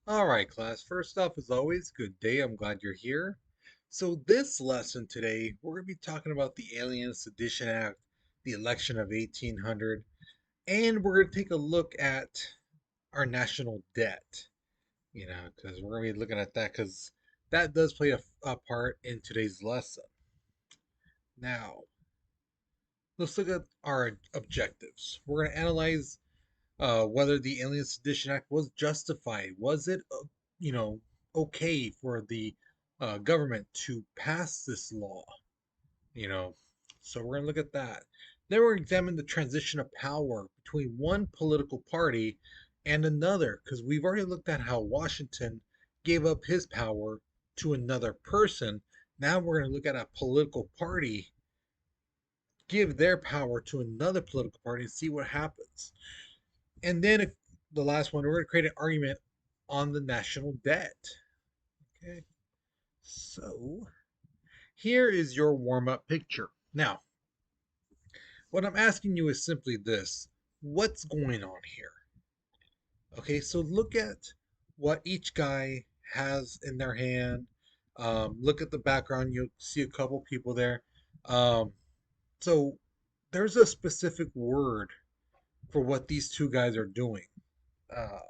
All right, class. First off, as always, good day. I'm glad you're here. So, this lesson today, we're going to be talking about the Alien Sedition Act, the election of 1800, and we're going to take a look at our national debt, because we're going to be looking at that because that does play a part in today's lesson. Now, let's look at our objectives. We're going to analyze whether the Alien Sedition Act was justified. Was it, you know, okay for the government to pass this law? You know, so we're going to look at that. Then we're going to examine the transition of power between one political party and another, because we've already looked at how Washington gave up his power to another person. Now we're going to look at a political party give their power to another political party and see what happens. And then if the last one, we're going to create an argument on the national debt. Okay. So here is your warm up picture. Now, what I'm asking you is simply this: what's going on here? Okay, so look at what each guy has in their hand. Look at the background, you'll see a couple people there. Um, so there's a specific word for what these two guys are doing. Uh,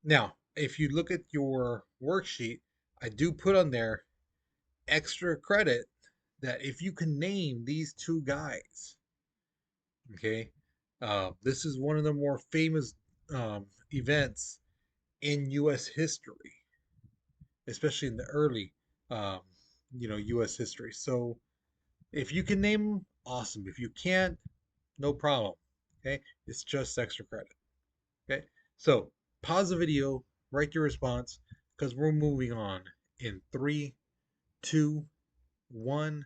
Now, if you look at your worksheet, I do put on there extra credit that if you can name these two guys, okay, this is one of the more famous events in U.S. history, especially in the early, um, U.S. history. So if you can name them, awesome. If you can't, no problem. Okay, it's just extra credit. Okay, so pause the video, write your response, because we're moving on in three, two, one.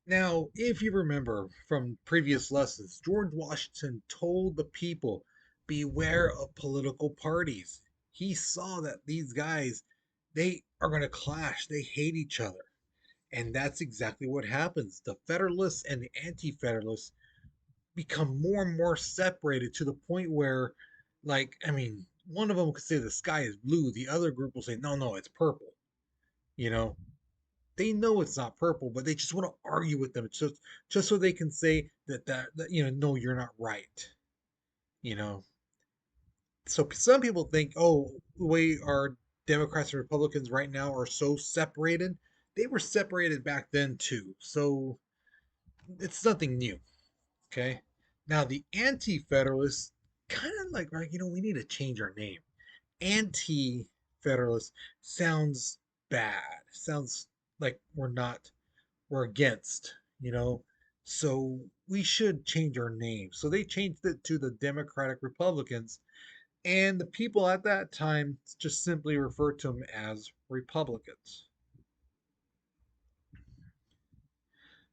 Now, if you remember from previous lessons, George Washington told the people, beware of political parties. He saw that these guys, they are going to clash, they hate each other. And that's exactly what happens. The Federalists and the Anti Federalists become more and more separated to the point where, like, I mean, one of them could say the sky is blue, the other group will say, no, no, it's purple. You know, they know it's not purple, but they just want to argue with them just so they can say that no, you're not right. You know, so some people think, oh, the way our Democrats and Republicans right now are so separated, they were separated back then too. So it's nothing new. Okay. Now the anti-federalists kind of like, right, we need to change our name. Anti-federalist sounds bad. Sounds like we're against, you know. So we should change our name. So they changed it to the Democratic Republicans, and the people at that time just simply referred to them as Republicans.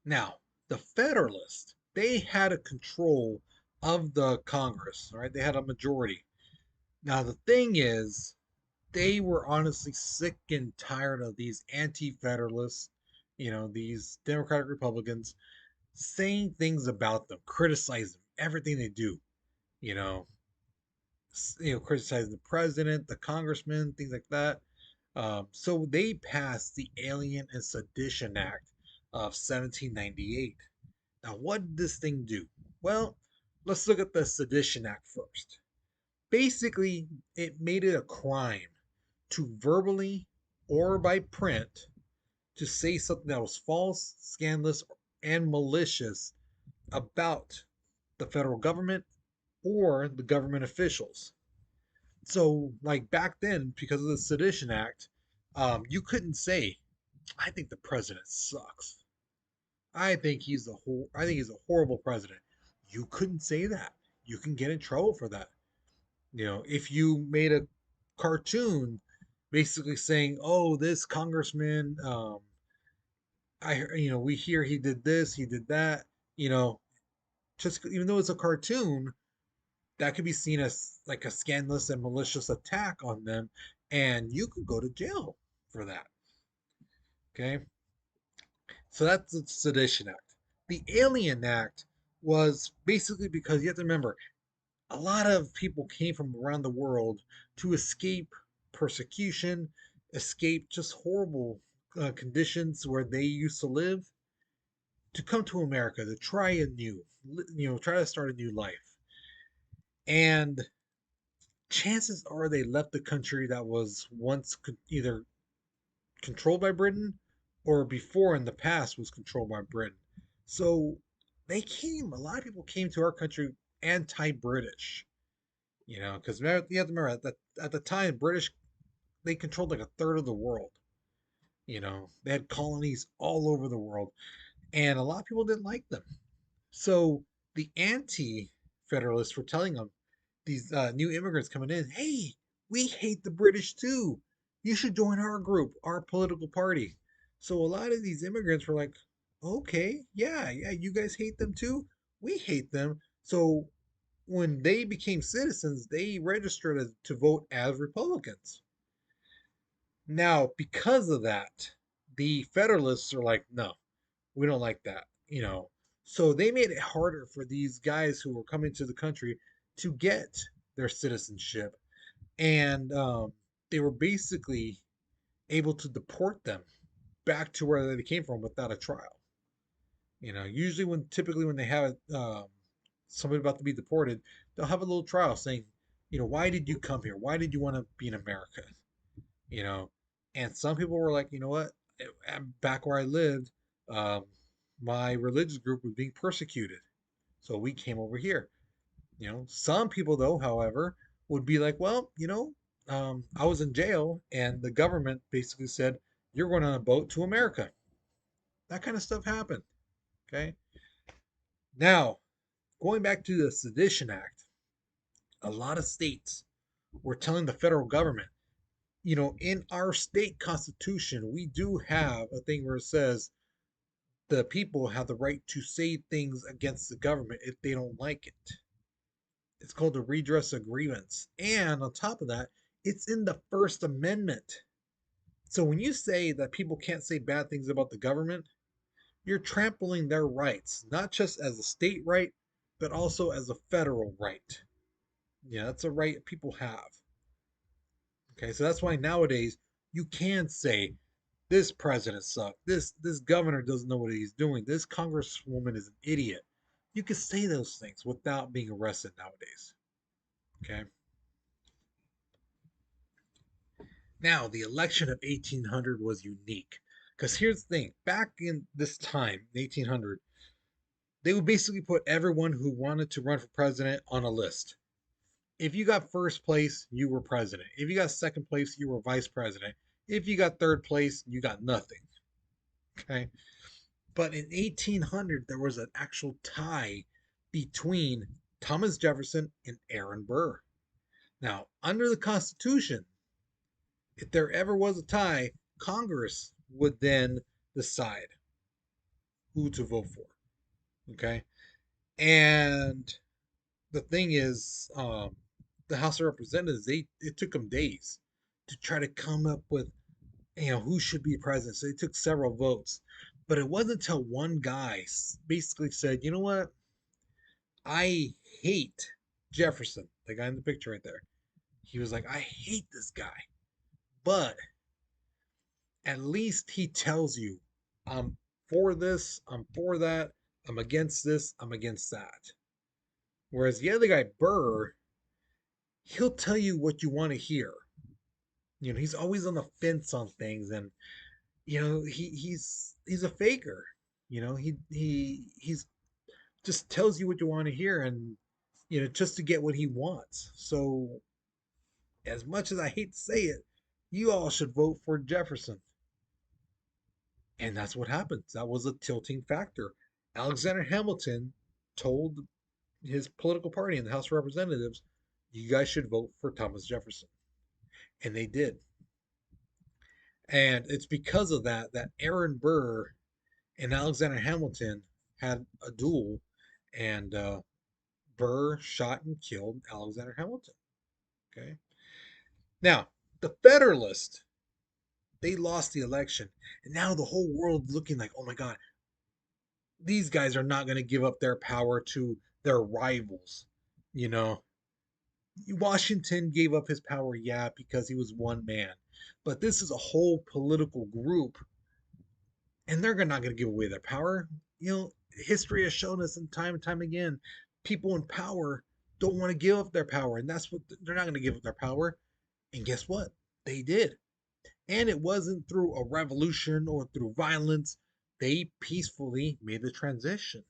Now, the Federalists, they had a control of the Congress, right? They had a majority. Now, the thing is, they were honestly sick and tired of these anti Federalists, these Democratic Republicans saying things about them, criticizing everything they do, you know, criticizing the president, the congressman, things like that. So they passed the Alien and Sedition Act of 1798. Now, what did this thing do? Well, let's look at the Sedition Act first. Basically, it made it a crime to verbally or by print to say something that was false, scandalous, and malicious about the federal government or the government officials. So, like back then, because of the Sedition Act, you couldn't say, "I think the president sucks. I think he's a horrible president." You couldn't say that. You can get in trouble for that. If you made a cartoon basically saying, "Oh, this congressman, we hear he did this, he did that," you know, just even though it's a cartoon, that could be seen as like a scandalous and malicious attack on them, and you could go to jail for that. Okay, so that's the Sedition Act. The Alien Act was basically because you have to remember a lot of people came from around the world to escape persecution, escape just horrible conditions where they used to live, to come to America to try a new, try to start a new life. And chances are they left the country that was once either controlled by Britain or before in the past was controlled by Britain. So a lot of people came to our country anti-British, because you have to remember at the time, British, they controlled like a third of the world. They had colonies all over the world, and a lot of people didn't like them. So the anti-Federalists were telling them, these new immigrants coming in, hey, we hate the British too. You should join our group, our political party. So a lot of these immigrants were like, okay, yeah, yeah, you guys hate them too? We hate them. So when they became citizens, they registered to vote as Republicans. Now, because of that, the Federalists are like, no, we don't like that. So they made it harder for these guys who were coming to the country to get their citizenship, and they were basically able to deport them back to where they came from without a trial. Usually typically when they have somebody about to be deported, they'll have a little trial saying, why did you come here? Why did you want to be in America? you know. And some people were like, you know what? Back where I lived, um, my religious group was being persecuted, so we came over here. Some people though, however, would be like, well, I was in jail, and the government basically said you're going on a boat to America. That kind of stuff happened. Okay. Now, going back to the Sedition Act, a lot of states were telling the federal government, in our state constitution, we do have a thing where it says the people have the right to say things against the government if they don't like it. It's called the redress of grievance. And on top of that, it's in the First Amendment. So when you say that people can't say bad things about the government, you're trampling their rights, not just as a state right, but also as a federal right. Yeah, that's a right people have. Okay, so that's why nowadays you can say this president sucked. This governor doesn't know what he's doing. This congresswoman is an idiot. You can say those things without being arrested nowadays. Okay. Now, the election of 1800 was unique because here's the thing: back in this time, 1800, they would basically put everyone who wanted to run for president on a list. If you got first place, you were president. If you got second place, you were vice president. If you got third place, you got nothing. Okay. But in 1800, there was an actual tie between Thomas Jefferson and Aaron Burr. Now, under the Constitution, if there ever was a tie, Congress would then decide who to vote for. Okay. And the thing is, the House of Representatives, it took them days to try to come up with, who should be president. So they took several votes. But it wasn't until one guy basically said, you know what? I hate Jefferson, the guy in the picture right there. He was like, I hate this guy. But at least he tells you, I'm for this, I'm for that, I'm against this, I'm against that. Whereas the other guy, Burr, he'll tell you what you want to hear. He's always on the fence on things, and he's a faker. He's just tells you what you want to hear, and just to get what he wants. So as much as I hate to say it, you all should vote for Jefferson. And that's what happens. That was a tilting factor. Alexander Hamilton told his political party in the House of Representatives, you guys should vote for Thomas Jefferson. And they did. And it's because of that that Aaron Burr and Alexander Hamilton had a duel, and Burr shot and killed Alexander Hamilton. Okay. Now, the Federalists, they lost the election, and now the whole world looking like, oh my God, these guys are not going to give up their power to their rivals. You know, Washington gave up his power, yeah, because he was one man. But this is a whole political group, and they're not going to give away their power. History has shown us in time and time again, people in power don't want to give up their power, and that's what they're not going to give up their power. And guess what? They did. And it wasn't through a revolution or through violence. They peacefully made the transition.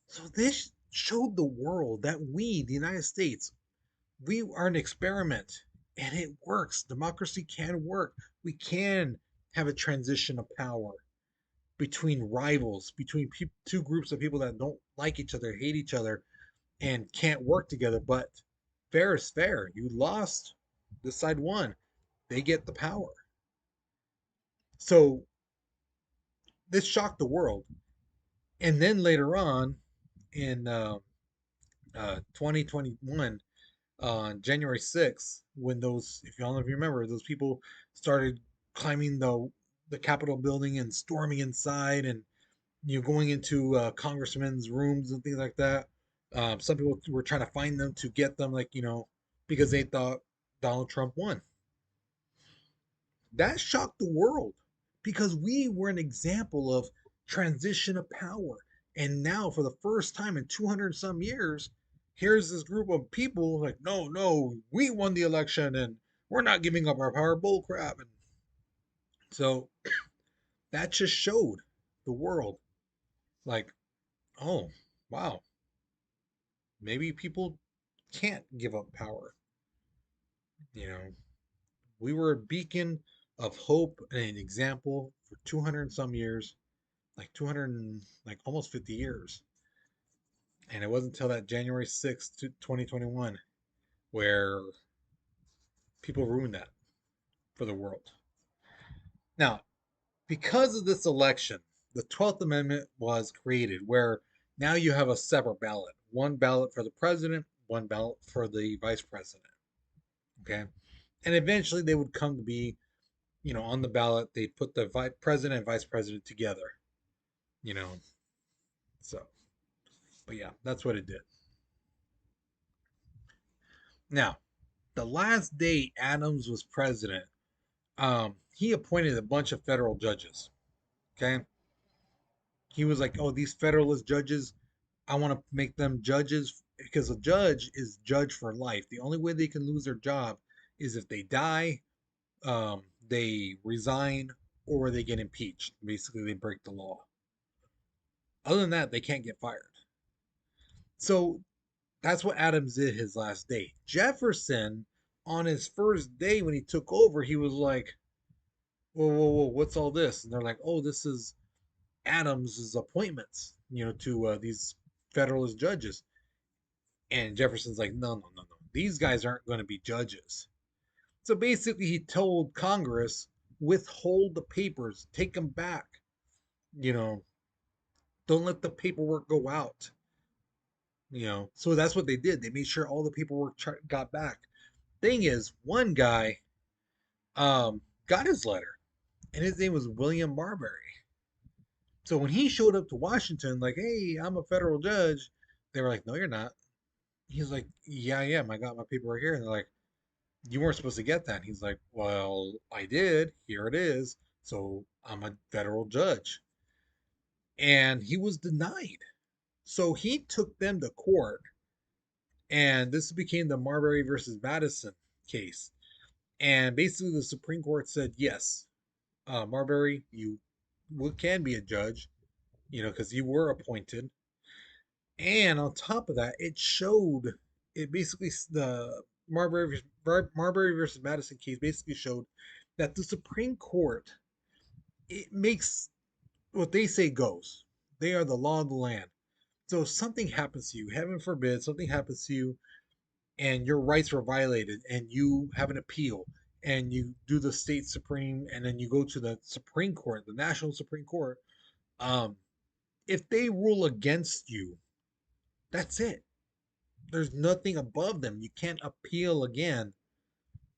So this showed the world that we, the United States, we are an experiment and it works. Democracy can work. We can have a transition of power between rivals, between two groups of people that don't like each other, hate each other, and can't work together. But fair is fair. You lost, this side won. They get the power. So this shocked the world. And then later on, in 2021, on January 6th, when those, if you all of you remember, those people started climbing the Capitol building and storming inside, and going into congressmen's rooms and things like that. Some people were trying to find them to get them, like because they thought Donald Trump won. That shocked the world because we were an example of transition of power. And now, for the first time in 200 some years, here's this group of people like, no, no, we won the election and we're not giving up our power. Bull crap. And so that just showed the world, like, oh, wow, maybe people can't give up power. You know, we were a beacon of hope and an example for 200 and some years, like 200, like almost 50 years. And it wasn't until that January 6th, 2021, where people ruined that for the world. Now, because of this election, the 12th Amendment was created, where now you have a separate ballot, one ballot for the president, one ballot for the vice president. Okay. And eventually they would come to be, on the ballot, they put the president and vice president together, you know. So, but yeah, that's what it did. Now, the last day Adams was president, he appointed a bunch of federal judges. Okay. He was like, oh, these Federalist judges, I want to make them judges because a judge is judge for life. The only way they can lose their job is if they die, they resign, or they get impeached. Basically, they break the law. Other than that, they can't get fired. So that's what Adams did his last day. Jefferson, on his first day when he took over, he was like, whoa, whoa, whoa, what's all this? And they're like, oh, this is Adams's appointments, to these Federalist judges. And Jefferson's like, no, no, no, no. These guys aren't going to be judges. So basically, he told Congress, withhold the papers, take them back. You know, don't let the paperwork go out. So that's what they did. They made sure all the paperwork got back. Thing is, one guy got his letter, and his name was William Marbury. So when he showed up to Washington, like, hey, I'm a federal judge, they were like, no, you're not. He's like, yeah, I am. I got my paperwork here. And they're like, you weren't supposed to get that. And he's like, well, I did. Here it is. So I'm a federal judge. And he was denied. So he took them to court. And this became the Marbury versus Madison case. And basically, the Supreme Court said, yes, Marbury, you can be a judge, because you were appointed. And on top of that, it basically, the Marbury versus Madison case basically showed that the Supreme Court, it makes what they say goes. They are the law of the land. So if something happens to you, heaven forbid, something happens to you, and your rights were violated, and you have an appeal, and you do the state supreme, and then you go to the Supreme Court, the National Supreme Court, um, if they rule against you, that's it. There's nothing above them. You can't appeal again,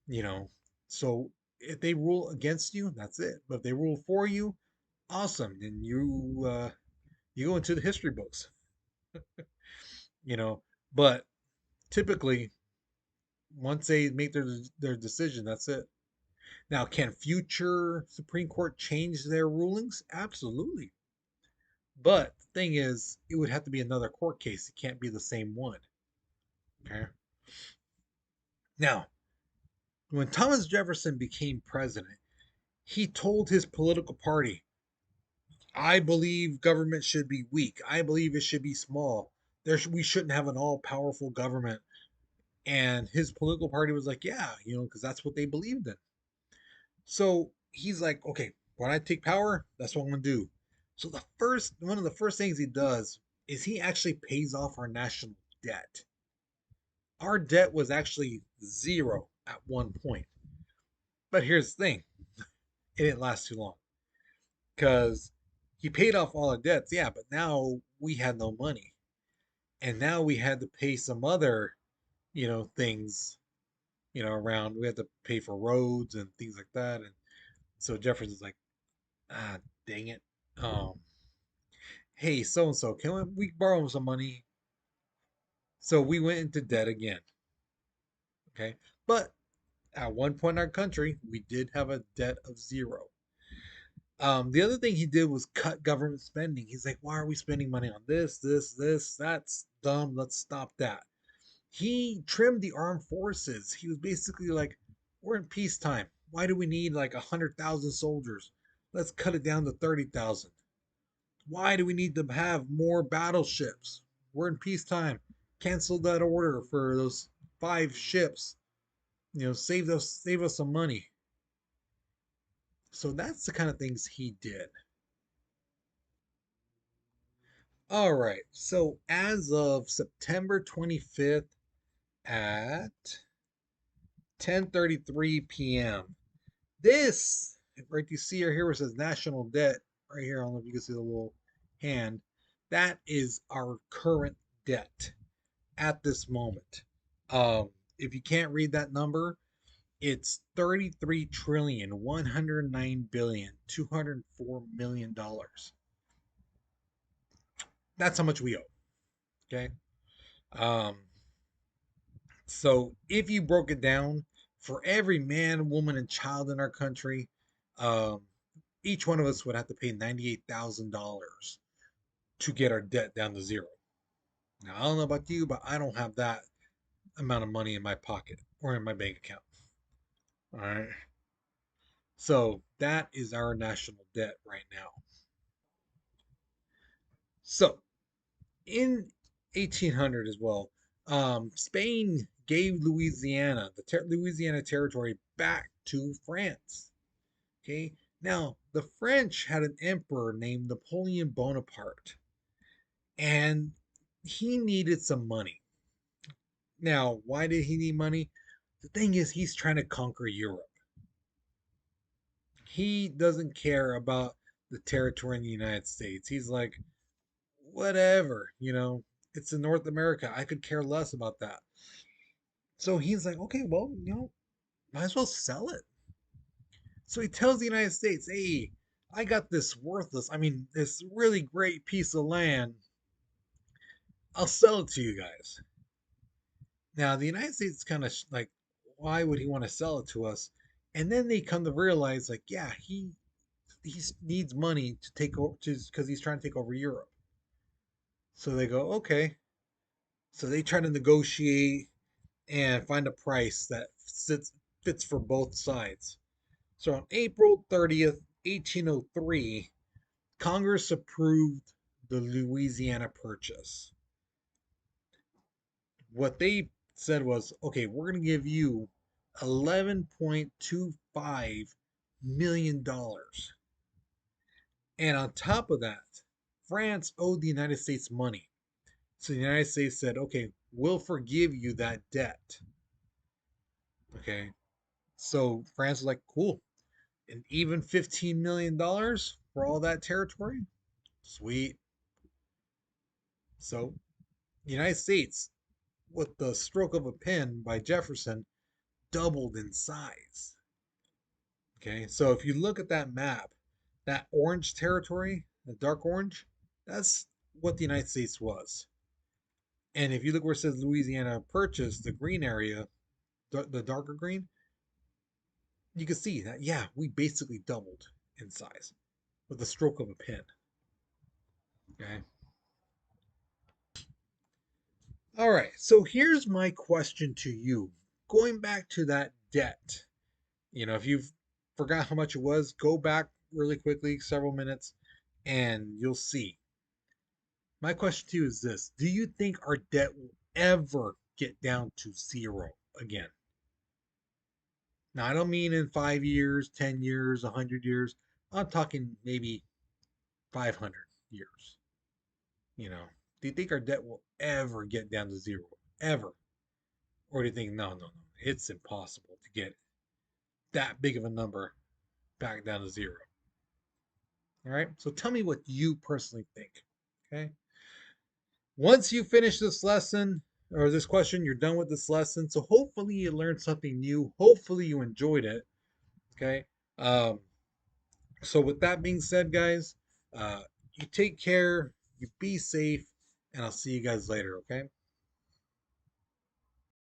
you know. So if they rule against you, that's it. But if they rule for you, awesome. Then you go into the history books, you know. But typically, Once they make their decision, that's it. Now, can future Supreme Court change their rulings? Absolutely. But the thing is, it would have to be another court case. It can't be the same one. Okay. Now, when Thomas Jefferson became president, he told his political party, I believe government should be weak. I believe it should be small. We shouldn't have an all powerful government. And his political party was like, yeah, because that's what they believed in. So he's like, okay, when I take power, that's what I'm going to do. So one of the first things he does is he actually pays off our national debt. Our debt was actually zero at one point. But here's the thing, it didn't last too long because he paid off all our debts, yeah, but now we had no money. And now we had to pay some other, things, around. We had to pay for roads and things like that. And so Jefferson's like, ah, dang it. Hey, so and so, can we borrow some money? So we went into debt again. Okay. But at one point in our country, we did have a debt of zero. The other thing he did was cut government spending. He's like, why are we spending money on this, this, this? That's dumb. Let's stop that. He trimmed the armed forces. He was basically like, we're in peacetime. Why do we need like 100,000 soldiers? Let's cut it down to 30,000. Why do we need to have more battleships? We're in peacetime. Cancel that order for those 5 ships. Save us some money. So that's the kind of things he did. All right. So as of September 25th at 10:33 p.m., this right you see here where it says national debt right here. I don't know if you can see the little hand. That is our current debt at this moment. If you can't read that number, it's 33,109,204,000,000. That's how much we owe. Okay. Um, so if you broke it down for every man, woman, and child in our country, um, each one of us would have to pay $98,000 to get our debt down to zero. Now, I don't know about you, but I don't have that amount of money in my pocket or in my bank account. All right. So that is our national debt right now. So in 1800 as well, Spain gave Louisiana, Louisiana territory, back to France. Okay. Now, the French had an emperor named Napoleon Bonaparte, and he needed some money. Now, why did he need money? The thing is, he's trying to conquer Europe. He doesn't care about the territory in the United States. He's like, whatever, it's in North America. I could care less about that. So he's like, okay, well, might as well sell it. So he tells the United States, hey, I got this really great piece of land. I'll sell it to you guys. Now, the United States is kind of like, why would he want to sell it to us? And then they come to realize, like, yeah, he needs money to take over because he's trying to take over Europe. So they go, okay. So they try to negotiate and find a price that fits for both sides. So on April 30th, 1803, Congress approved the Louisiana Purchase. What they said was, okay, we're going to give you $11.25 million. And on top of that, France owed the United States money. So the United States said, okay, we'll forgive you that debt. Okay. So France was like, cool. And even $15 million for all that territory? Sweet. So the United States, with the stroke of a pen by Jefferson, doubled in size. Okay. So if you look at that map, that orange territory, the dark orange, that's what the United States was. And if you look where it says Louisiana Purchase, the green area, the darker green, you can see that, yeah, we basically doubled in size with the stroke of a pen. Okay. All right. So here's my question to you. Going back to that debt, if you've forgot how much it was, go back really quickly, several minutes, and you'll see. My question to you is this: do you think our debt will ever get down to zero again? Now, I don't mean in 5 years, 10 years, 100 years. I'm talking maybe 500 years. Do you think our debt will ever get down to zero? Ever? Or do you think, no, no, no, it's impossible to get that big of a number back down to zero? All right. So tell me what you personally think. Okay. Once you finish this lesson or this question, you're done with this lesson. So hopefully you learned something new. Hopefully you enjoyed it. Okay. Um, so with that being said, guys, you take care, you be safe, and I'll see you guys later. Okay.